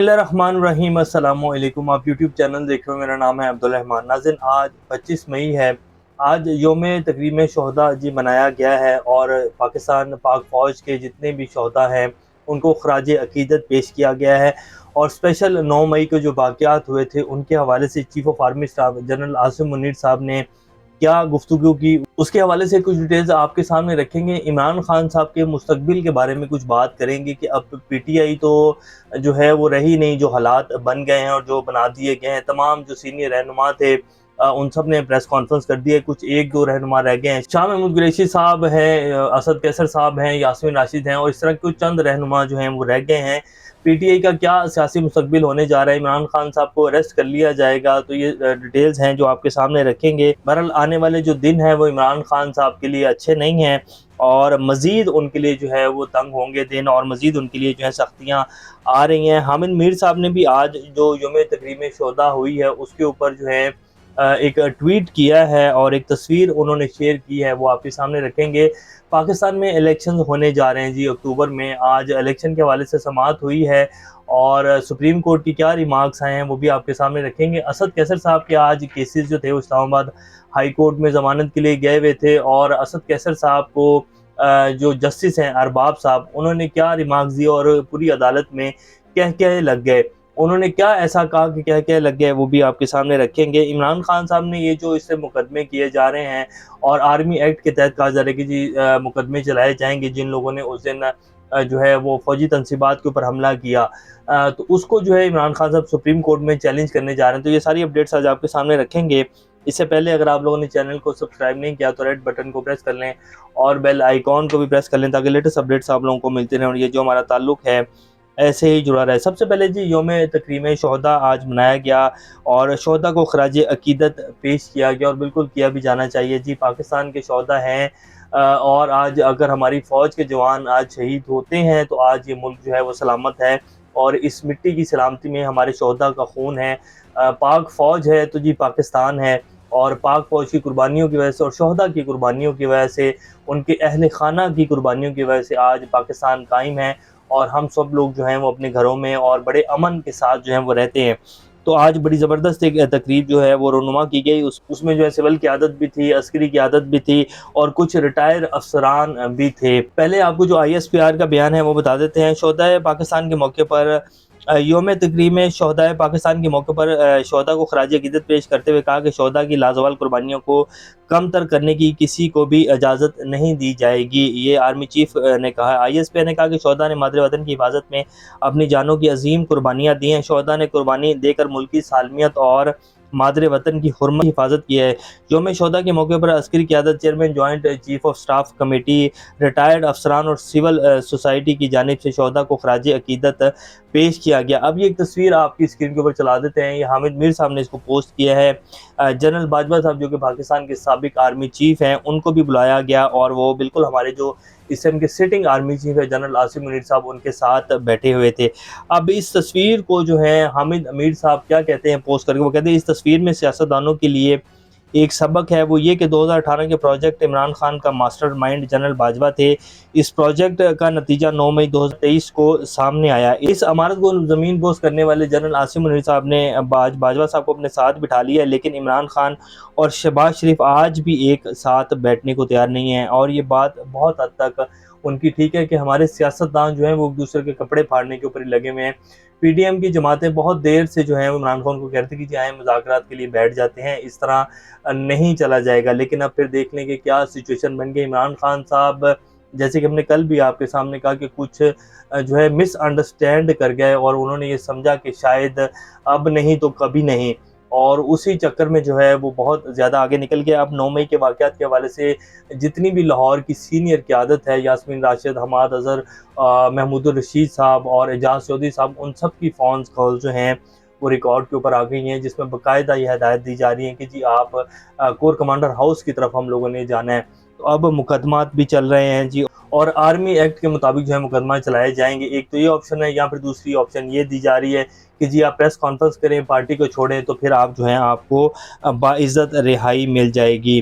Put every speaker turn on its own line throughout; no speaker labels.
बिस्मिल्लाहिर्रहमानिर्रहीम। अस्सलाम वालेकुम। आप यूट्यूब चैनल देख रहे हो, मेरा नाम है अब्दुल रहमान। नाज़रीन, आज 25 मई है। आज योम तकरीम शहदा जी मनाया गया है और पाकिस्तान पाक फ़ौज के जितने भी शहदा हैं उनको खराज अकीदत पेश किया गया है। और स्पेशल 9 मई को जो वाक़यात हुए थे उनके हवाले से chief of army staff general Asim Munir साहब ने क्या गुफ्तगू की, उसके हवाले से कुछ डिटेल्स आपके सामने रखेंगे। इमरान खान साहब के मुस्तकबिल के बारे में कुछ बात करेंगे कि अब पीटीआई तो जो है वो रही नहीं, जो हालात बन गए हैं और जो बना दिए गए हैं। तमाम जो सीनियर रहनुमा थे उन सब ने प्रेस कॉन्फ्रेंस कर दी है। कुछ एक दो रहनुमा रह गए हैं, शाह महमूद कुरैशी साहब हैं, असद कैसर साहब हैं, यास्मीन राशिद हैं, और इस तरह कुछ चंद रहनुमा जो हैं वो रह गए हैं। पीटीआई का क्या सियासी मुस्तकबिल होने जा रहा है, इमरान खान साहब को अरेस्ट कर लिया जाएगा, तो ये डिटेल्स हैं जो आपके सामने रखेंगे। बहरहाल आने वाले जो दिन हैं वो इमरान खान साहब के लिए अच्छे नहीं हैं और मज़ीद उनके लिए जो है वो तंग होंगे दिन, और मज़ीद उनके लिए जो है सख्तियाँ आ रही हैं। हामिद मीर साहब ने भी आज जो योम तकरीम शोदा हुई है उसके ऊपर जो है एक ट्वीट किया है और एक तस्वीर उन्होंने शेयर की है, वो आपके सामने रखेंगे। पाकिस्तान में इलेक्शन होने जा रहे हैं जी अक्टूबर में। आज इलेक्शन के हवाले से समाअत हुई है और सुप्रीम कोर्ट की क्या रिमार्क्स आए हैं वो भी आपके सामने रखेंगे। असद कैसर साहब के आज केसेस जो थे वो इस्लामाबाद हाई कोर्ट में ज़मानत के लिए गए हुए थे और असद कैसर साहब को जो जस्टिस हैं अरबाब साहब, उन्होंने क्या रिमार्क्स दिए और पूरी अदालत में कह कह लग गए, उन्होंने क्या ऐसा कहा कि कह कह लग गए, वो भी आपके सामने रखेंगे। इमरान खान साहब ने ये जो इससे मुकदमे किए जा रहे हैं और आर्मी एक्ट के तहत कहा जा रहा है कि जी मुकदमे चलाए जाएंगे जिन लोगों ने उस दिन जो है वो फौजी तनसीबात के ऊपर हमला किया, तो उसको जो है इमरान खान साहब सुप्रीम कोर्ट में चैलेंज करने जा रहे हैं। तो ये सारी अपडेट्स आज आपके सामने रखेंगे। इससे पहले अगर आप लोगों ने चैनल को सब्सक्राइब नहीं किया तो रेड बटन को प्रेस कर लें और बेल आइकॉन को भी प्रेस कर लें ताकि लेटेस्ट अपडेट्स आप लोगों को मिलते रहें और ये जो हमारा ताल्लुक है ऐसे ही जुड़ा रहे। सबसे पहले जी योम तकरीम शहदा आज मनाया गया और शहदा को खराज अकीदत पेश किया गया और बिल्कुल किया भी जाना चाहिए जी। पाकिस्तान के शहदा हैं और आज अगर हमारी फ़ौज के जवान आज शहीद होते हैं तो आज ये मुल्क जो है वो सलामत है और इस मिट्टी की सलामती में हमारे शहदा का खून है। पाक फ़ौज है तो जी पाकिस्तान है और पाक फ़ौज की कुर्बानियों की वजह से और शहदा की कुर्बानियों की वजह से, उनके अहल खाना की कुर्बानियों की वजह से आज पाकिस्तान कायम है और हम सब लोग जो हैं वो अपने घरों में और बड़े अमन के साथ जो हैं वो रहते हैं। तो आज बड़ी ज़बरदस्त एक तकरीब जो है वो रोनुमा की गई, उसमें जो है सिविल क़यादत भी थी, अस्करी क़यादत भी थी और कुछ रिटायर अफसरान भी थे। पहले आपको जो ISPR का बयान है वो बता देते हैं। शोहदाए पाकिस्तान के मौके पर योम तकरीम शोहदाए पाकिस्तान के मौके पर शोहदा को खराज अकीदत पेश करते हुए कहा कि शोहदा की लाजवाल कुर्बानियों को कम तर करने की किसी को भी इजाज़त नहीं दी जाएगी, ये आर्मी चीफ ने कहा। ISPR ने कहा कि शोहदा ने मादरे वतन की हिफाजत में अपनी जानों की अजीम कुर्बानियाँ दी हैं। शोहदा ने कुर्बानी देकर मुल्क की सालमियत और मादरे वतन की हुर्मत की हिफाजत की है। योम शोहदा के मौके पर अस्करी क़यादत, chairman joint chief of staff committee, retired अफसरान और सिविल सोसाइटी की जानिब से शोहदा को खराज अकीदत पेश किया गया। अब ये एक तस्वीर आपकी स्क्रीन के ऊपर चला देते हैं, ये हामिद मीर साहब ने इसको पोस्ट किया है। जनरल बाजवा साहब जो कि पाकिस्तान के साबिक आर्मी चीफ हैं उनको भी बुलाया गया और वो बिल्कुल हमारे जो इस टाइम के सिटिंग आर्मी चीफ है जनरल आसिम मुनीर साहब उनके साथ बैठे हुए थे। अब इस तस्वीर को जो है हामिद मीर साहब क्या कहते हैं पोस्ट करके, वो कहते हैं इस तस्वीर में सियासतदानों के लिए एक सबक है, वो ये कि 2018 के प्रोजेक्ट इमरान खान का मास्टरमाइंड जनरल बाजवा थे। इस प्रोजेक्ट का नतीजा 9 मई 2023 को सामने आया। इस इमारत को ज़मीन बोस करने वाले जनरल आसिम मुनीर साहब ने बाजवा साहब को अपने साथ बिठा लिया, लेकिन इमरान खान और शहबाज शरीफ आज भी एक साथ बैठने को तैयार नहीं है। और ये बात बहुत हद तक उनकी ठीक है कि हमारे सियासतदान जो हैं वो एक दूसरे के कपड़े फाड़ने के ऊपर ही लगे हुए हैं। PDM की जमातें बहुत देर से जो है इमरान खान को कहते कि जी आए मुज़ाकरात के लिए बैठ जाते हैं, इस तरह नहीं चला जाएगा। लेकिन अब फिर देख लें कि क्या सिचुएशन बन गई। इमरान खान साहब जैसे कि हमने कल भी आपके सामने कहा कि कुछ जो है मिसअंडरस्टैंड कर गए और उन्होंने ये समझा कि शायद अब नहीं तो कभी नहीं, और उसी चक्कर में जो है वो बहुत ज़्यादा आगे निकल गया। अब 9 मई के वाक़यात के हवाले से जितनी भी लाहौर की सीनियर क़यादत है, यास्मीन राशिद, हमाद अज़हर, महमूदुर रशीद साहब और एजाज़ चौधरी साहब, उन सब की फ़ोन कॉल जो हैं वो रिकॉर्ड के ऊपर आ गई हैं, जिसमें बाकायदा ये हदायत दी जा रही है कि जी आप कोर कमांडर हाउस की तरफ हम लोगों ने जाना है। तो अब मुकदमात भी चल रहे हैं जी और आर्मी एक्ट के मुताबिक जो है मुकदमा चलाए जाएंगे। एक तो ये ऑप्शन है, या फिर दूसरी ऑप्शन ये दी जा रही है कि जी आप प्रेस कॉन्फ्रेंस करें, पार्टी को छोड़ें, तो फिर आप जो हैं आपको बाइज़्ज़त रिहाई मिल जाएगी।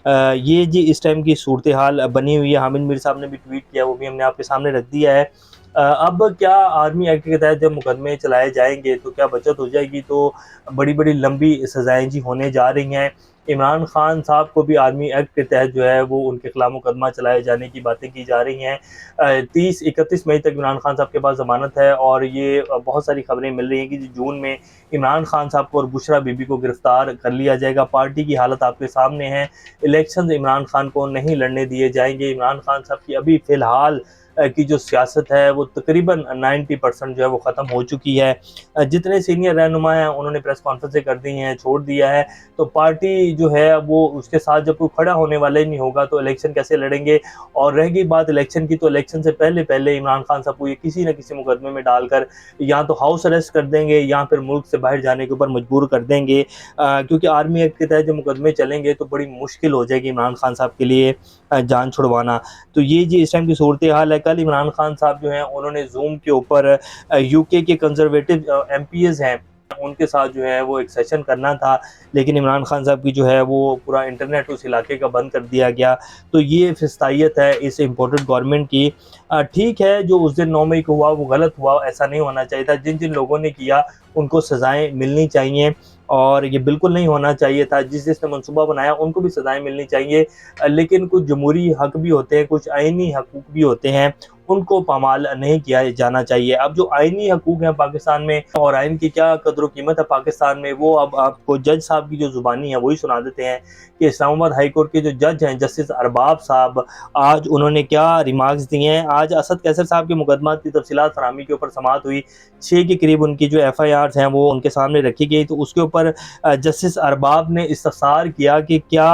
ये जी इस टाइम की सूरत हाल बनी हुई है। हामिद मीर साहब ने भी ट्वीट किया, वो भी हमने आपके सामने रख दिया है। अब क्या आर्मी एक्ट के तहत जब मुकदमे चलाए जाएंगे तो क्या बचत हो जाएगी? तो बड़ी बड़ी लंबी सजाएं जी होने जा रही हैं। इमरान खान साहब को भी आर्मी एक्ट के तहत जो है वो उनके खिलाफ मुकदमा चलाए जाने की बातें की जा रही हैं। 30-31 मई तक इमरान खान साहब के पास जमानत है, और ये बहुत सारी खबरें मिल रही हैं कि जून में इमरान खान साहब को और बुशरा बीबी को गिरफ्तार कर लिया जाएगा। पार्टी की हालत आपके सामने है। इलेक्शन इमरान खान को नहीं लड़ने दिए जाएंगे। इमरान खान साहब की अभी फ़िलहाल की जो सियासत है वो तकरीबन 90% जो है वो ख़त्म हो चुकी है। जितने सीनियर रहनुमा हैं उन्होंने प्रेस कॉन्फ्रेंसें कर दी हैं, छोड़ दिया है। तो पार्टी जो है वो उसके साथ जब कोई खड़ा होने वाला ही नहीं होगा तो इलेक्शन कैसे लड़ेंगे? और रह गई बात इलेक्शन की, तो इलेक्शन से पहले पहले इमरान खान साहब को ये किसी न किसी मुकदमे में डालकर या तो हाउस अरेस्ट कर देंगे या फिर मुल्क से बाहर जाने के ऊपर मजबूर कर देंगे। क्योंकि आर्मी एक्ट के तहत जो मुकदमे चलेंगे तो बड़ी मुश्किल हो जाएगी इमरान खान साहब के लिए जान छुड़वाना। तो ये जी इस टाइम की सूरत हाल है। कल इमरान खान साहब जो हैं उन्होंने जूम के ऊपर यूके के कंजर्वेटिव एमपीज़ हैं उनके साथ जो है वो एक सेशन करना था, लेकिन इमरान खान साहब की जो है वो पूरा इंटरनेट उस इलाके का बंद कर दिया गया। तो ये फिस्तायत है इस इम्पोर्टेड गवर्नमेंट की। ठीक है, जो उस दिन 9 मई को हुआ वो गलत हुआ, ऐसा नहीं होना चाहिए था। जिन जिन लोगों ने किया उनको सज़ाएं मिलनी चाहिए, और ये बिल्कुल नहीं होना चाहिए था। जिसने मनसूबा बनाया उनको भी सज़ाएं मिलनी चाहिए। लेकिन कुछ जमहूरी हक भी होते हैं, कुछ आइनी हकूक़ भी होते हैं, उनको पामाल नहीं किया जाना चाहिए। अब जो आइनी हकूक़ हैं पाकिस्तान में और आइन की क्या कदर कीमत है पाकिस्तान में, वो अब आपको जज साहब की जो ज़ुबानी है वही सुना देते हैं कि इस्लामाबाद हाई कोर्ट के जो जज हैं जस्टिस अरबाब साहब, आज उन्होंने क्या रिमार्क्स दिए हैं। आज असद कैसर साहब के मुकदमा की तफसीलात फराहमी के ऊपर समाअत हुई। 6 के करीब उनकी जो FIRs हैं वो उनके सामने रखी गई। तो उसके ऊपर जस्टिस अरबाब ने इस्तफसार किया कि क्या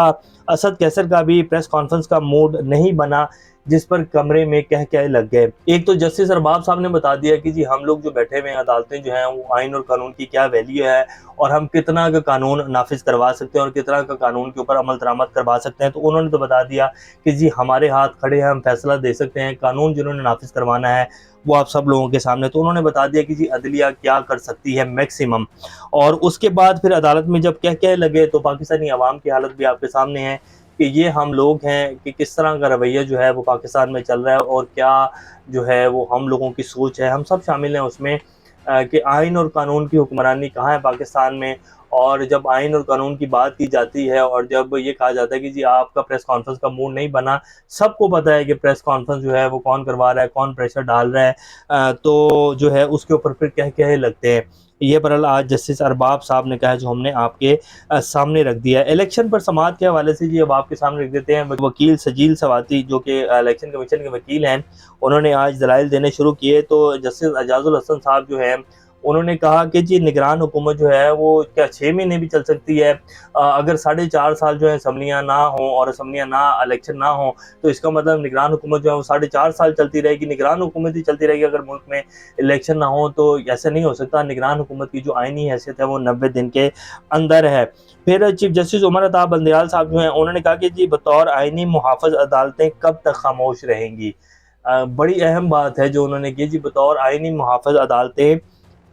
असद कैसर का भी प्रेस कॉन्फ्रेंस का मूड नहीं बना, जिस पर कमरे में कह कह लग गए। एक तो जस्टिस अरबाब साहब ने बता दिया कि जी हम लोग जो बैठे हुए हैं, अदालतें जो हैं वो आइन और कानून की क्या वैल्यू है और हम कितना का कानून नाफिज करवा सकते हैं और कितना का कानून के ऊपर अमल दरामद करवा सकते हैं। तो उन्होंने तो बता दिया कि जी हमारे हाथ खड़े हैं, हम फैसला दे सकते हैं। कानून जिन्होंने नाफिज करवाना है वो आप सब लोगों के सामने। तो उन्होंने बता दिया कि जी अदलिया क्या कर सकती है मैक्सिमम। और उसके बाद फिर अदालत में जब कह कह लगे तो पाकिस्तानी अवाम की हालत भी आपके सामने है कि ये हम लोग हैं कि किस तरह का रवैया जो है वो पाकिस्तान में चल रहा है, और क्या जो है वो हम लोगों की सोच है। हम सब शामिल हैं उसमें कि आइन और कानून की हुक्मरानी कहाँ है पाकिस्तान में। और जब आइन और कानून की बात की जाती है और जब ये कहा जाता है कि जी आपका प्रेस कॉन्फ्रेंस का मूड नहीं बना, सबको पता है कि प्रेस कॉन्फ्रेंस जो है वो कौन करवा रहा है, कौन प्रेशर डाल रहा है। तो जो है उसके ऊपर फिर कह कह लगते हैं। ये बहरहाल आज जस्टिस अरबाब साहब ने कहा जो हमने आपके सामने रख दिया है। इलेक्शन पर समाअत के हवाले से जी अब आपके सामने रख देते हैं। वकील सजील सवाती जो कि इलेक्शन कमीशन के वकील हैं, उन्होंने आज दलाइल देने शुरू किए। तो जस्टिस एजाजुल हसन साहब जो हैं उन्होंने कहा कि जी निगरान हुकूमत जो है वो क्या 6 महीने भी चल सकती है? अगर 4.5 साल जो है असम्बलियाँ ना हों और असम्बलियाँ ना इलेक्शन ना हों, तो इसका मतलब निगरान हुकूमत जो है वो 4.5 साल चलती रहेगी। निगरान हुकूमत ही चलती रहेगी अगर मुल्क में इलेक्शन ना हो, तो ऐसा नहीं हो सकता। निगरान हुकूमत की जो आइनी हैसियत है वो 90 दिन के अंदर है। फिर चीफ जस्टिस उमर अता बंदयाल साहब जो हैं उन्होंने कहा कि जी बतौर आइनी मुहाफ़िज़ अदालतें कब तक खामोश रहेंगी। बड़ी अहम बात है जो उन्होंने की, जी बतौर आइनी मुहाफ़िज़ अदालतें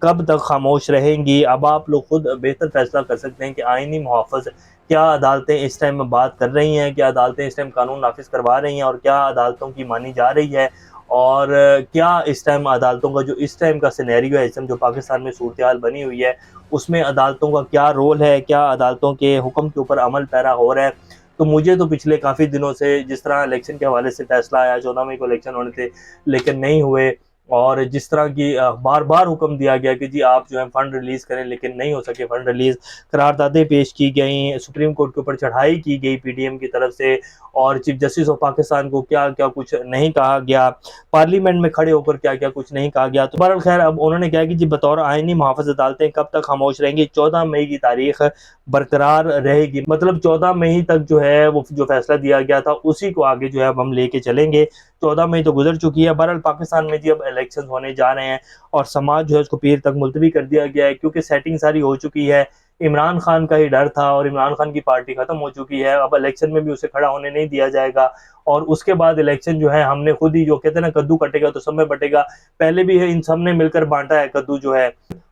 कब तक खामोश रहेंगी। अब आप लोग खुद बेहतर फैसला कर सकते हैं कि आइनी मुहाफ़िज़ क्या अदालतें इस टाइम में बात कर रही हैं, क्या अदालतें इस टाइम कानून नाफिज करवा रही हैं और क्या अदालतों की मानी जा रही है, और क्या इस टाइम अदालतों का जो इस टाइम का सिनेरियो है, इस टाइम जो पाकिस्तान में सूरत हाल बनी हुई है उसमें अदालतों का क्या रोल है, क्या अदालतों के हुक्म के ऊपर अमल पैरा हो रहा है। तो मुझे तो पिछले काफ़ी दिनों से जिस तरह इलेक्शन के हवाले से फैसला आया, 14 मई को इलेक्शन होने थे लेकिन नहीं हुए, और जिस तरह की बार बार हुक्म दिया गया कि जी आप जो है फ़ंड रिलीज़ करें, लेकिन नहीं हो सके फ़ंड रिलीज़। करारदादें पेश की गई, सुप्रीम कोर्ट के ऊपर चढ़ाई की गई PDM की तरफ से, और चीफ जस्टिस ऑफ पाकिस्तान को क्या क्या कुछ नहीं कहा गया, पार्लियामेंट में खड़े होकर क्या क्या कुछ नहीं कहा गया। तो बहरहाल खैर अब उन्होंने कहा कि जी बतौर आइनी मुहाफ़िज़ अदालतें कब तक खामोश रहेंगी। 14 मई की तारीख बरकरार रहेगी, मतलब 14 मई तक जो है वो जो फैसला दिया गया था उसी को आगे जो है अब हम लेके चलेंगे। 14 मई तो गुजर चुकी है। बहरहाल पाकिस्तान में जी अब इलेक्शन होने जा रहे हैं और समाज जो है उसको पीर तक मुलतवी कर दिया गया है, क्योंकि सेटिंग सारी हो चुकी है। इमरान खान का ही डर था और इमरान खान की पार्टी खत्म हो चुकी है। अब इलेक्शन में भी उसे खड़ा होने नहीं दिया जाएगा, और उसके बाद इलेक्शन जो है हमने खुद ही, जो कहते हैं ना कद्दू कटेगा तो सब में बटेगा, पहले भी इन सब ने मिलकर बांटा है कद्दू जो है।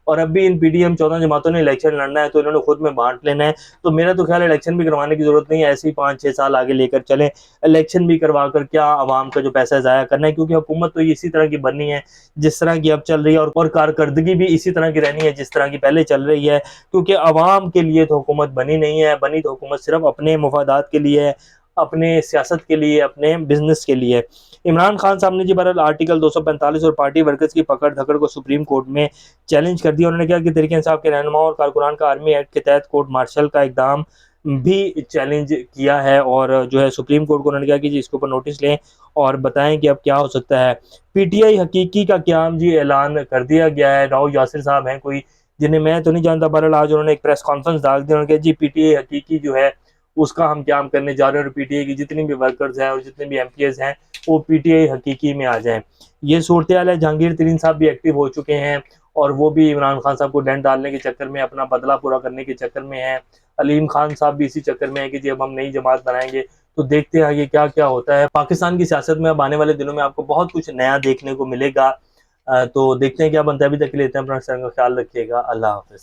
और अब भी इन पीडीएम 14 जमातों ने इलेक्शन लड़ना है तो इन्होंने खुद में बांट लेना है। तो मेरा तो ख्याल इलेक्शन भी करवाने की जरूरत नहीं है, ऐसे ही 5-6 साल आगे लेकर चलें, इलेक्शन भी करवा कर क्या आवाम का जो पैसा ज़ाया करना है, क्योंकि हुकूमत तो इसी तरह की बननी है जिस तरह की अब चल रही है, और कारकर्दगी भी इसी तरह की रहनी है जिस तरह की पहले चल रही है, क्योंकि आवाम के लिए तो हुकूमत बनी नहीं है, बनी तो हुकूमत सिर्फ अपने मुफादात के लिए है, अपने सियासत के लिए, अपने बिजनेस के लिए। इमरान खान साहब ने जी बहरहाल आर्टिकल 245 और पार्टी वर्कर्स की पकड़ धकड़ को सुप्रीम कोर्ट में चैलेंज कर दिया। उन्होंने कहा कि तहरीक इंसाफ के रहनुमा और कारकुनान का आर्मी एक्ट के तहत कोर्ट मार्शल का इकदाम भी चैलेंज किया है, और जो है सुप्रीम कोर्ट को उन्होंने कहा कि जी इसके ऊपर नोटिस लें और बताएं कि अब क्या हो सकता है। पीटीआई हकीकी का क्याम जी ऐलान कर दिया गया है। राव यासिर साहब हैं कोई, जिन्हें मैं तो नहीं जानता, बहरहाल आज उन्होंने एक प्रेस कॉन्फ्रेंस डाल दी, उन्होंने कहा जी पीटीआई हकीकी जो है उसका हम क्याम करने जा रहे हैं, और पीटीआई की जितनी भी वर्कर्स हैं और जितने भी एमपीएस हैं वो पीटीआई हकीकी में आ जाएं। ये सूरत हाल है। जहांगीर तरीन साहब भी एक्टिव हो चुके हैं और वो भी इमरान खान साहब को डेंट डालने के चक्कर में, अपना बदला पूरा करने के चक्कर में है। अलीम खान साहब भी इसी चक्कर में है कि जी अब हम नई जमात बनाएंगे। तो देखते हैं आगे क्या क्या होता है। पाकिस्तान की सियासत में अब आने वाले दिनों में आपको बहुत कुछ नया देखने को मिलेगा। तो देखते हैं क्या बनता है। अभी तक के लिए इतना, अपना ख्याल रखिएगा। अल्लाह हाफिज।